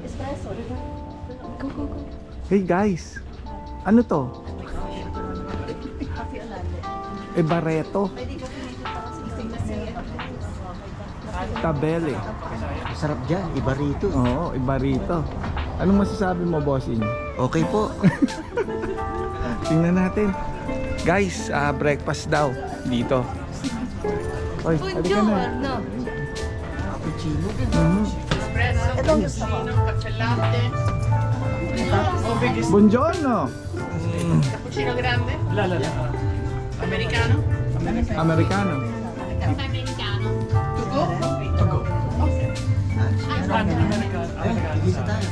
Espresso. Go, go, go. Hey guys, ano to? Barreto. Tabele. Sarap dyan, iba rito. Oo, iba rito. Anong masasabi mo, bossing? Okay po. Tingnan natin. Guys, breakfast daw dito. Oy, halika na. No. Cappuccino. Ito ang gusto ko. Buongiorno. Cappuccino grande? Americano? Americano. Americano. To go? To go. Dito tayo.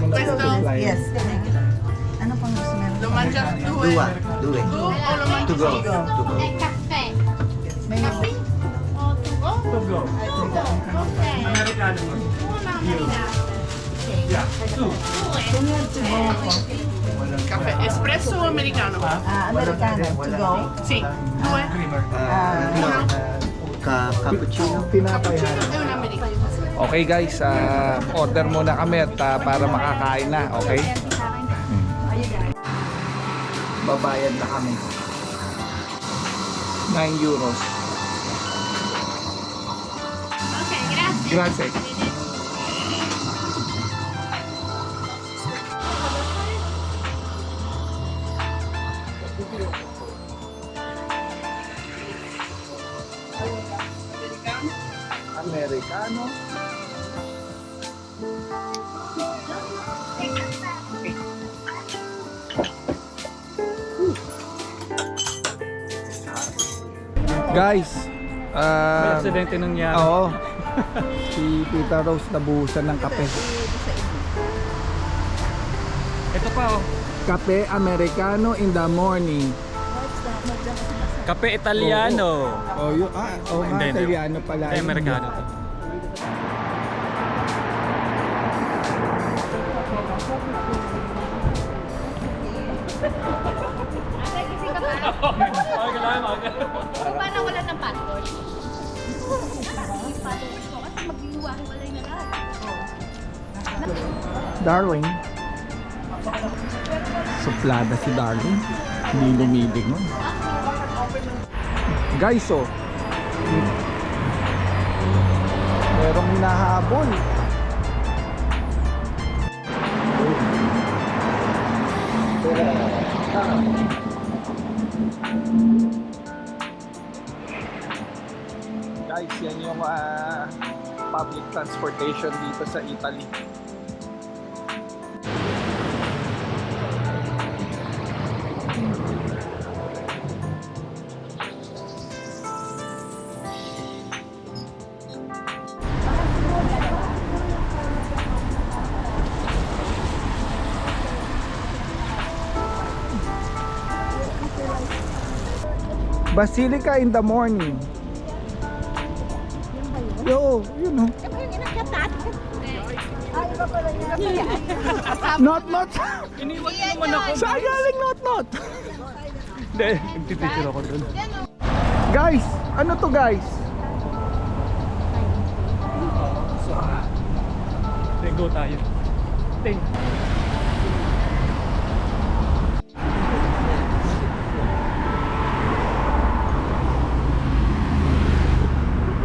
Questo Yes. Ano pang gusto meron? lo mangias due? Dua. Due. Tu o lo mangi To go. solo? To go. Caffè. May Caffè? O to go? To go. Ok. Americano. Una americano. Caffè espresso o americano? Americano. To go. Sì. Due. No. Cappuccino. Tinapay Cappuccino e un americano. Okay guys, order muna kami at para makakain na, okay? Babayad na kami. 9 euros. Ok, grazie. Grazie. Americano. Guys, May aksidente nangyari. oo. Si Tita Rose nabuhusan ng kape. Ito pa oh. Kape Americano in the morning. Kape Italiano. Oh, yun. Oh, Hindi, hindi. Italiano pala. Ay, Americano to. Paano wala ng passport? Yung followers ko kasi maghihiwa-hiwalay na lahat. Darling. Suplada si Darling. Hindi lumilig mo. Guys, oh. Merong hinahabol. Guys, yan yung public transportation dito sa Italy. Basilica in the morning. Yo, yun oh. Not. Iniwan ko naman ako. Saan galing not? Hindi, nagtititsure ako doon. Guys, ano to guys? Then go tayo. Ting.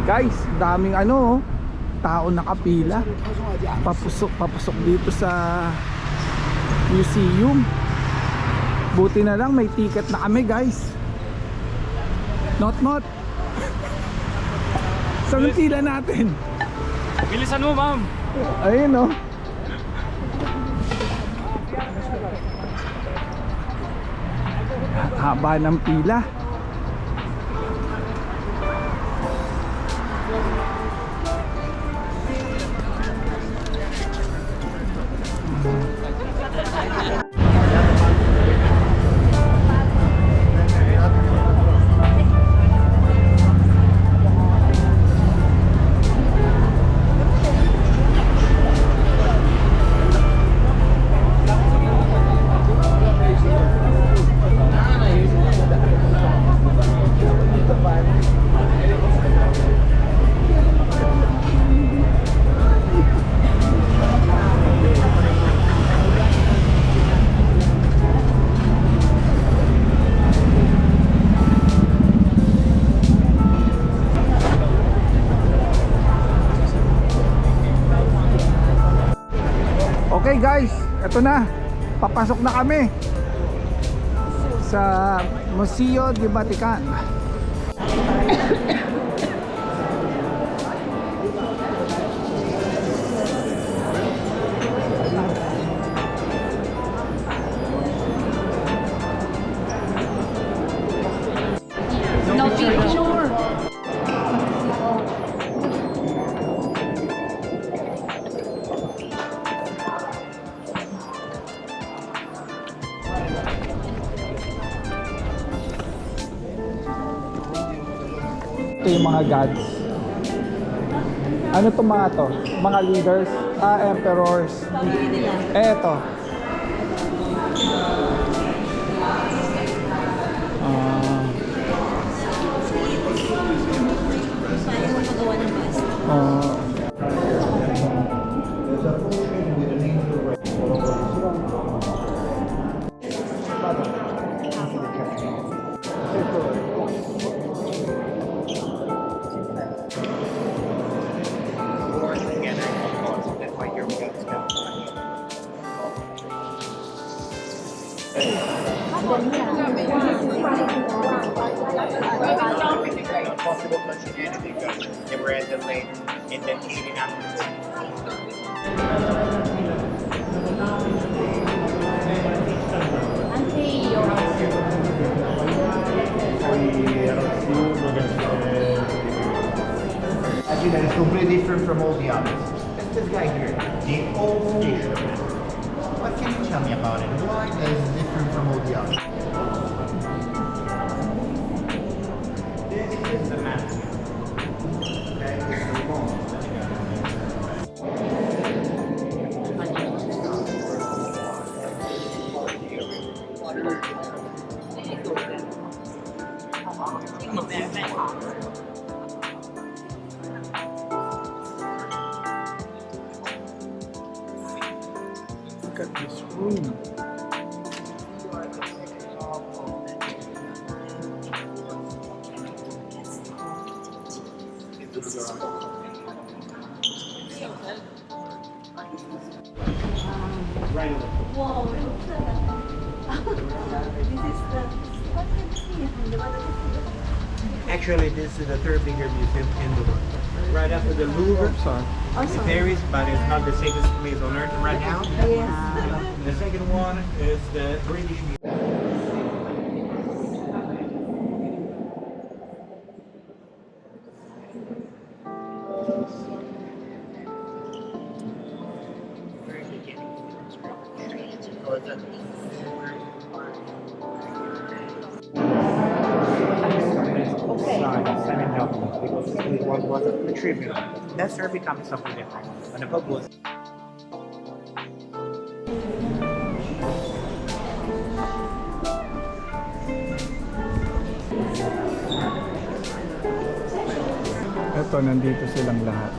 Guys, daming ano, tao nakapila. Papusok dito sa museum. Buti na lang may ticket na kami, guys. Not. Saan ang pila natin? Bilisan mo, ma'am. Ayun oh. Haba ng pila. Okay guys, eto na. Papasok na kami sa Museo del Vatican. No picture. Ito yung mga gods. Ano to mga to? Mga leaders? Emperors. Eto. Possible plus humanity because they were at the late in the 1800s. Actually, that is completely different from all the others. That's this guy here, the old fisherman. What can you tell me about it? Why is it different from all the others? This is the map. Okay, this is the wall. Look at this room. Actually, this is the third bigger museum in the world. Right after the Louvre, in Paris, but it's not the safest place on earth right now. The second one is the British Museum. Because it was a tribute. That sir becomes something different. And the book was Eto, nandito silang lahat.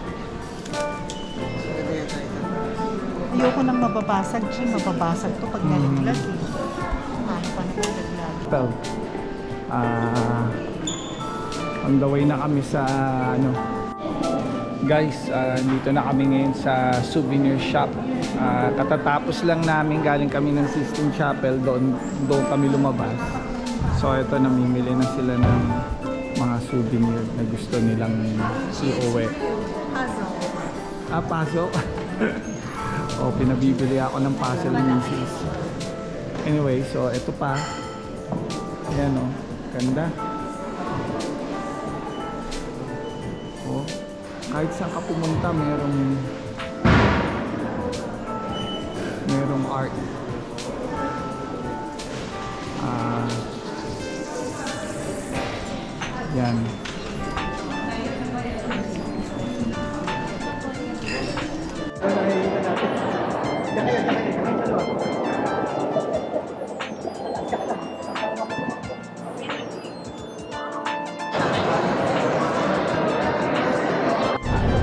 Ayoko nang mababasag, Jim. Mababasag to pag nalaglag eh. Paano pa nalaglag? Well, on the way na kami sa ano. Guys, dito na kami ngayon sa souvenir shop. Katatapos lang namin, galing kami ng Sistine Chapel, doon kami lumabas. So ito, namimili na sila ng mga souvenir na gusto nilang iuwi. Pasok. O, pinabibili ako ng puzzle misis. Anyway, so ito pa. Ayan o, ganda. O, kahit saan ka pumunta, merong art. Yan.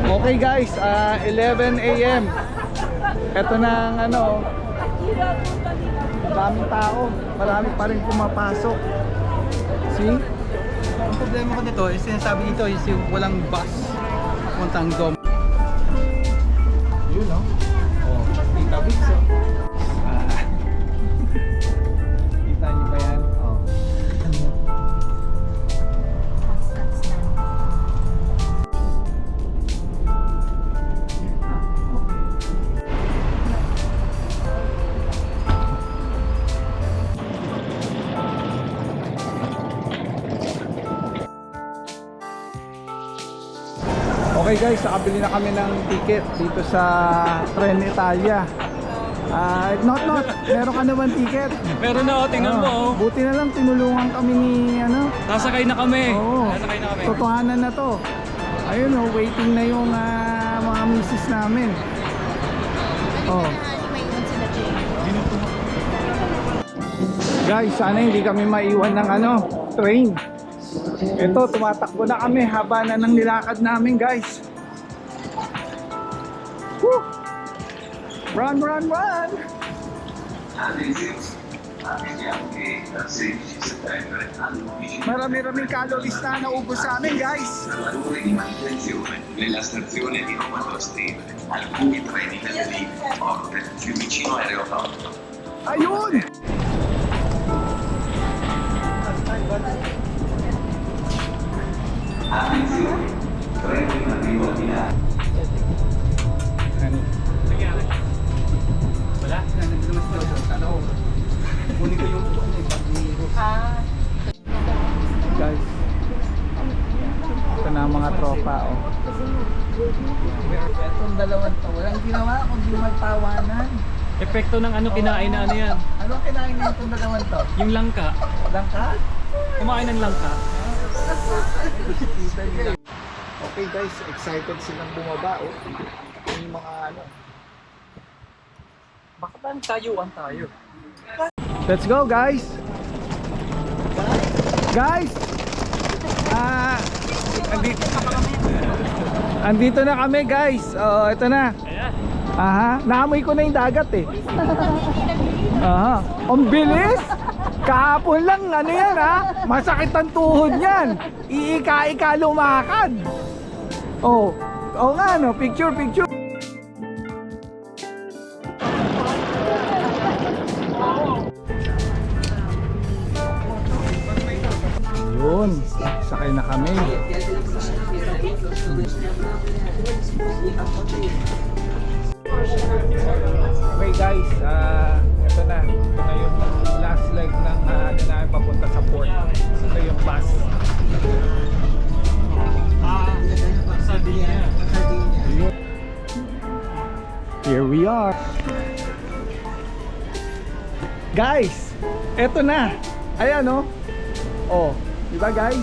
Okay guys, 11 AM. Ito na ang ano, daming tao, marami pa rin pumapasok. See? Ang problema ko nito, is sinasabi dito is yung walang bus puntang Dome. Yun no? Oh, Tita Vix. Okay guys, nakabili na kami ng ticket dito sa Trenitalia. Not, meron ka naman ticket. Meron na, tingnan mo. Oh, buti na lang tinulungan kami ni Sasakay na kami. Oo, Sasakay na kami. totohanan na to. Ayun oh, waiting na yung mga misis namin. Oh. May iwan sila, Jay. Guys, sana hindi kami maiwan ng train. Ito, tumatakbo na kami haba na ng nilakad namin, guys. Woo! Run, run, run! Marami-raming calories na naubos sa amin, guys. Lavori di manutenzione nella stazione di Roma Street. Alcuni treni delle linee Forte, Fiumicino e Aeroporto. Ayun! Attenzione, treno in arrivo a Milano. Wala? Guys, ito na ang mga tropa, oh. Itong dalawang to, walang ginawa kundi magtawanan. Epekto ng kinain na yan. Anong kinain na itong dalawang to? Yung langka. Langka? Kumain ng langka. Okay guys, excited silang bumaba, oh. Yung mga Bakit ba tayuan tayo? Let's go guys! Guys! Andito na kami guys. Oh, ito na. Ayan. Aha, naamoy ko na yung dagat eh. Aha. Ang bilis! Kahapon lang, yan ha? Masakit ang tuhod yan. Iika-ika lumakad. Oh, nga picture. Yun, sakay na kami. Okay guys, ito na yung last leg ng namin papunta sa port. Ito yung bus. Sardinia. Here we are. Guys, ito na. Ayan oh. Oh, di ba guys?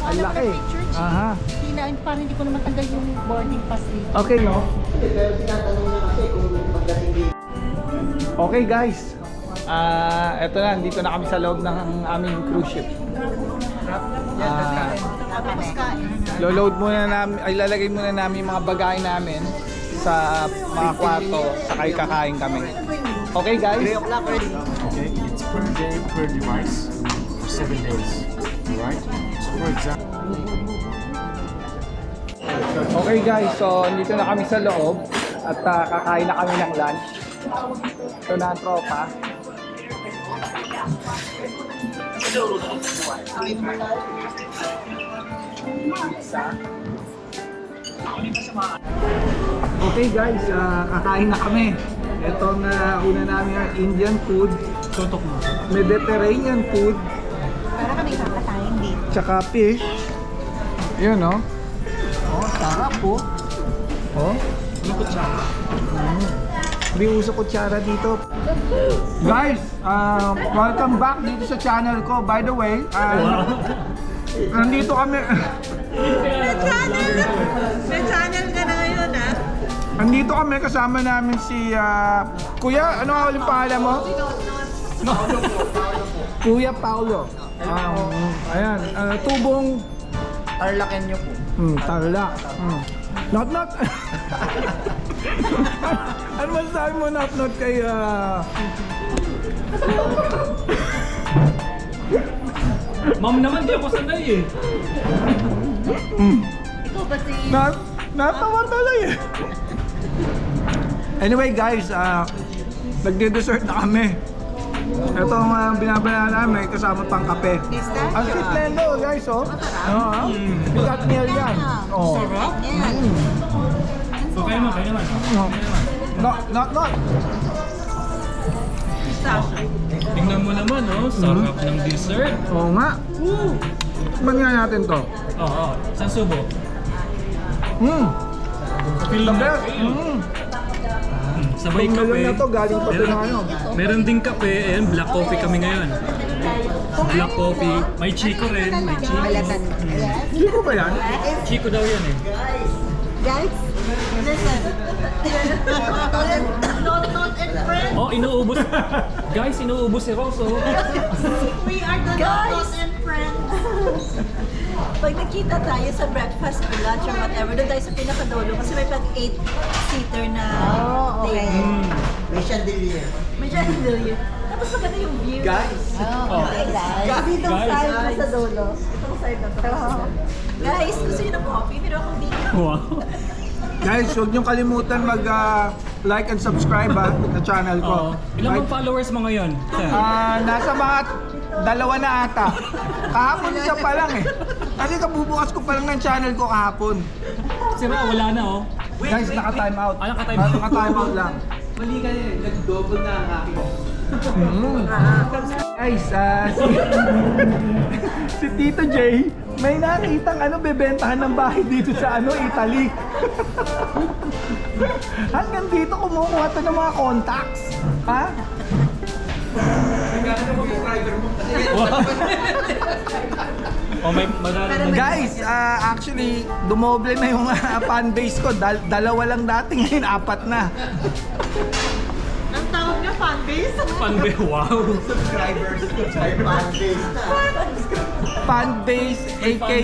Ang laki. Aha. Parang hindi ko naman tanggal yung boarding pass dito. Okay, no? Okay guys. Eto na, dito na kami sa loob ng aming cruise ship. Tapos kain. Load muna namin, ay lalagay muna namin yung mga bagay namin sa mga kwarto, sakay kakain kami. Okay guys? Okay, it's per day per device for 7 days. Alright? So for example, Okay guys, so dito na kami sa loob at kakain na kami ng lunch. Ito na ang tropa. Okay guys, kakain na kami. Ito na una namin ang Indian food, Tutok mo. Mediterranean food, Para kami kakatayin dito. tsaka fish. Yun no? Oh, sarap po. Oh. Ano kutsara? Hindi uso kutsara dito. Guys, welcome back dito sa channel ko. By the way, nandito kami. May channel ka na ngayon, ha? Nandito kami kasama namin si Kuya, ano nga ulit pangalan mo? Kuya Paulo. Ayan, tubong Tarlakenyo po. Tarlac. Not. Ano masasabi mo not kay Ma'am naman, di ako sanay eh. Ikaw ba si... Natawa tuloy eh. Anyway guys, nagde-dessert na kami. Ito ang binabanaan namin kasama pang kape. Ang sweet nelo guys, oh. Bigat meal yan. Oh. Sarap? So kaya naman. Not. Tingnan mo naman, oh. Sarap ng dessert. Oo nga. Man nga natin to. Oo. Isang subo. Feel The na best. feel. Sabay Yung kape. melon na to, galing pa Meron- ano. Meron ding kape, and black coffee kami ngayon. Black coffee. May Chico rin, may Chico. Hindi ko ba yan? Chico daw yan eh. Guys, listen. Not and friends. Oh, inuubos. Guys, inuubos si Rose, oh. We are the not and friends. Pag nakita tayo sa breakfast or lunch or whatever, doon tayo sa pinakadulo kasi may pag 8-seater na table. May chandelier. May chandelier. Tapos maganda yung view. Guys. Dito Guys. side sa dulo. Itong side na to. Guys, gusto nyo ng coffee? Meron akong dito. Wow. Guys, huwag niyong kalimutan mag-like and subscribe sa channel ko. Oh. Ilan bang followers mo ngayon? Sir? Nasa mga 2 na ata. Kahapon isa pa lang eh. Kasi kabubukas ko pa lang ng channel ko kahapon. Si Ra, wala na oh. Guys, naka-time out. Naka-time out. Naka-time out lang. Mali ka eh. Nag-double na ang aking. Guys, si Tito J, may nakitang bebentahan ng bahay dito sa Italy. Hanggang dito kumukuha to ng mga contacts. Ha? Oh, may madami. Guys, actually, dumoble na yung fan base ko. Dalawa lang dati, ngayon 4 na. Ang tawag niya fan base. Panbe, wow. Subscribers. Fan base na. Fan base, aka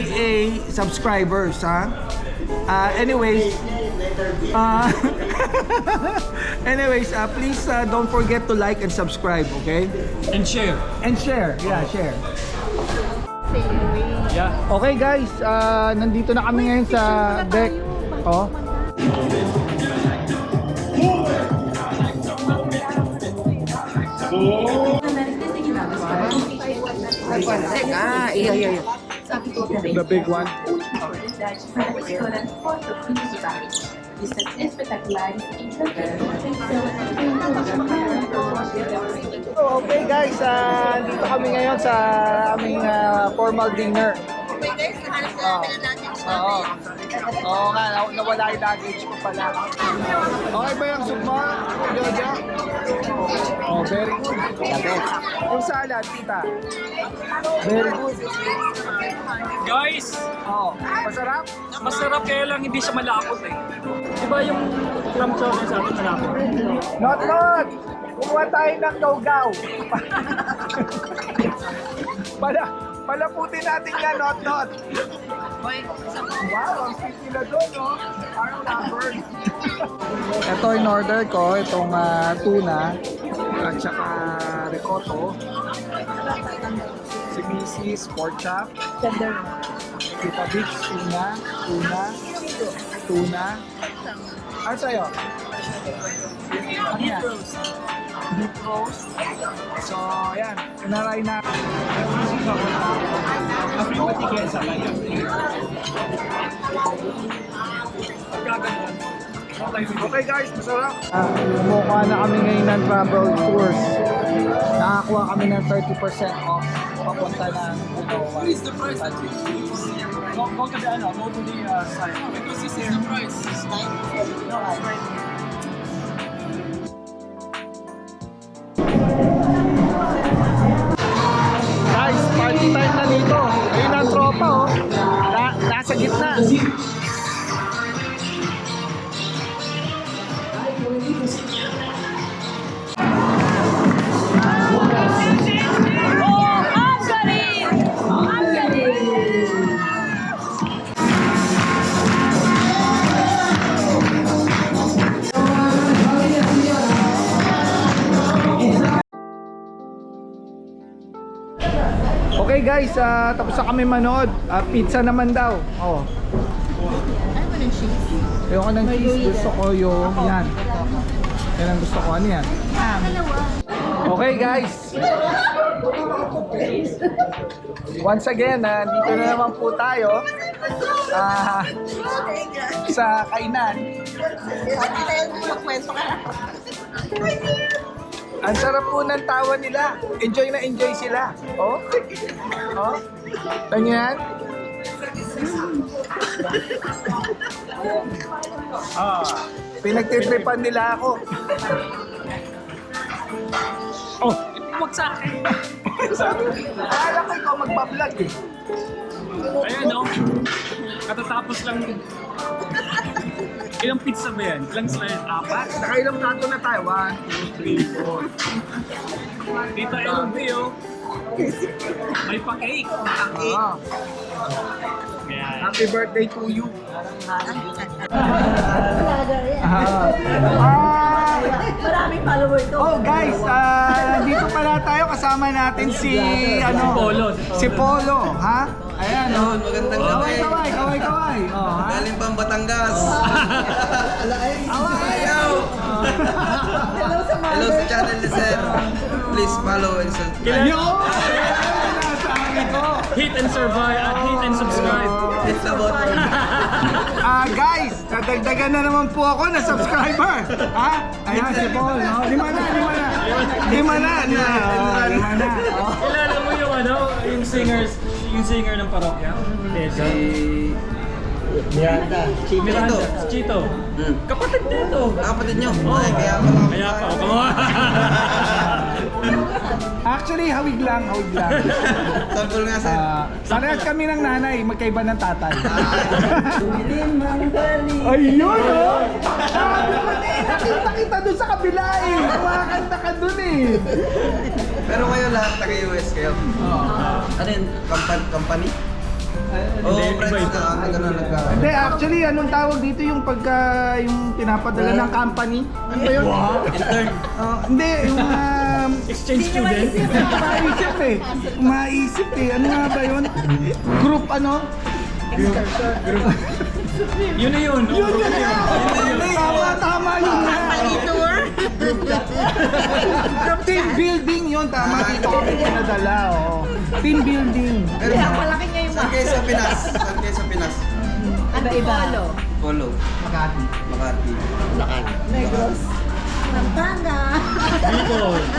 subscribers, ha? Anyways, please don't forget to like and subscribe, okay? And share. And share, yeah, share. Yeah. Okay guys, nandito na kami ngayon sa deck. Oh. The big one. Okay guys, dito kami ngayon sa aming formal dinner. Okay guys, nahanap na namin ang luggage Oo. namin. Oo nga, nawala yung luggage ko pala. Okay ba yung soup mo, Jojo? Oh, very good. Yung salad, tita. Very good. Guys, Oh, masarap? masarap kaya lang hindi siya malapot eh. Diba yung clam chowder sa atin malapot? Not! Kumuha tayo ng gaw-gaw. Palaputin natin yan, not. Wow, ang sweet nila doon, no? Parang lovers. Ito in order ko, itong tuna at saka ricotta. Si Mrs. pork chop. Kita Bix, tuna. Ano sa'yo? Ano yan? Beef roast. So, ayan. Inaray na. Okay guys, masarap. Kumukuha na kami ngayon ng travel tours. Nakakuha kami ng 30% off. Papunta ng What is the price that you use? Go to the side. Because this is the price. Guys, party time na dito. Ayun ang tropa, oh. Nasa gitna. Okay guys, tapos na kami manood. Pizza naman daw. Oh. Ano ba ng cheese? Ayoko ng cheese. Gusto ko yung yan. Yan ang gusto ko. Ano yan? Okay guys. Once again, dito na naman po tayo. Sa kainan. Sabi tayo magkwento ka na. Ang sarap po ng tawa nila. Enjoy na enjoy sila. Oh? Oh? Ganyan? Pinagtitripan nila ako. Oh, wag sa akin. Akala ko ikaw magbablog eh. Ayan o. Katatapos lang. Ilang pizza ba yan? Ilang slice? 4? Nakailang plato na tayo? 1, 2, 3, 4. Dito LB oh. May pa-cake. Ah. Ayan. Happy birthday to you. Maraming follower to. Oh guys, dito pala tayo, kasama natin si si Polo, ha? Ayan, oh. Magandang Kaway, kaway. Oh, ha? Galing pang Batangas. Hello sa mother. Hello sa channel ni Sir. Please follow and subscribe. Yo! Sabi ko. Hit and survive at hit and subscribe. It's about Guys, nadagdagan na naman po ako na subscriber. Ha? Ayan si Paul, no? Lima na. Oh. Kilala mo yung yung singer ng parokya? Miranda. Miranda, Chito. Kapatid nito. Kapatid nyo. Ay, kaya pala. Kaya pa, oh, come on. Actually, hawig lang. Sample nga, Sir. Parehas kami ng nanay, magkaiba ng tatay. Ayun, oh! Sabi ko na nakita kita doon sa kabila eh. Kumakanta ka doon eh. Pero kayo lahat taga-US kayo? Ano yun? Company? Oo, friends ka. Gano'n nagka. Hindi, actually, anong tawag dito yung pagka yung pinapadala ng company? Ano ba yun? Intern. Hindi, yung Exchange student. maisip eh. Ano nga ba yun? Group ano? Yun na yun. Yun na. Tama yun na. Team building yun, tama. Dito kami pinadala, oh. Team building. Pero Malaki niya yung saan kayo sa Pinas? Saan kayo sa Pinas? iba-iba. Polo. Makati. Lakan. Negros. Pampanga.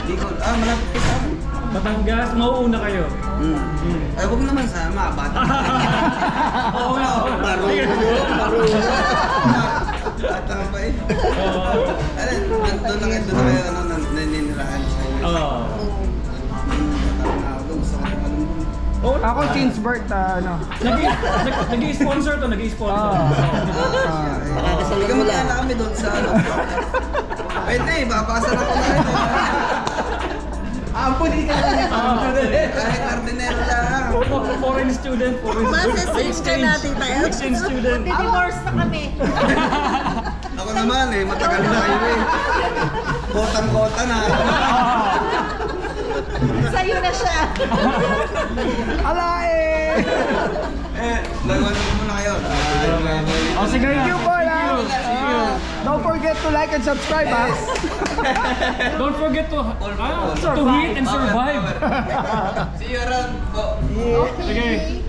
Bicol. Malapit ka sa amin. Batangas, mauuna kayo. Ay, huwag naman sama. Bata. Oo nga. Bata pa eh. Doon na kayo naninirahan sa US. Oo. Gusto ko tumalong. Ako since birth, ano. Nag-i-sponsor to, nag-i-sponsor. Hindi ka magkala kami doon sa ano. Pwede, babasa na ko na rin. Ampun ka lang. Kahit ordinary lang. Foreign student. Masa-save ka natin tayo. Exchange student. Divorce na kami. Ako naman matagal na kayo eh. Kotang-kota na. Sa'yo na siya. Ala eh! Lagwan mo muna kayo. Oh, sige, thank you, Paul. Don't forget to like and subscribe, ha? Don't forget to hit and survive. See you around. Sige.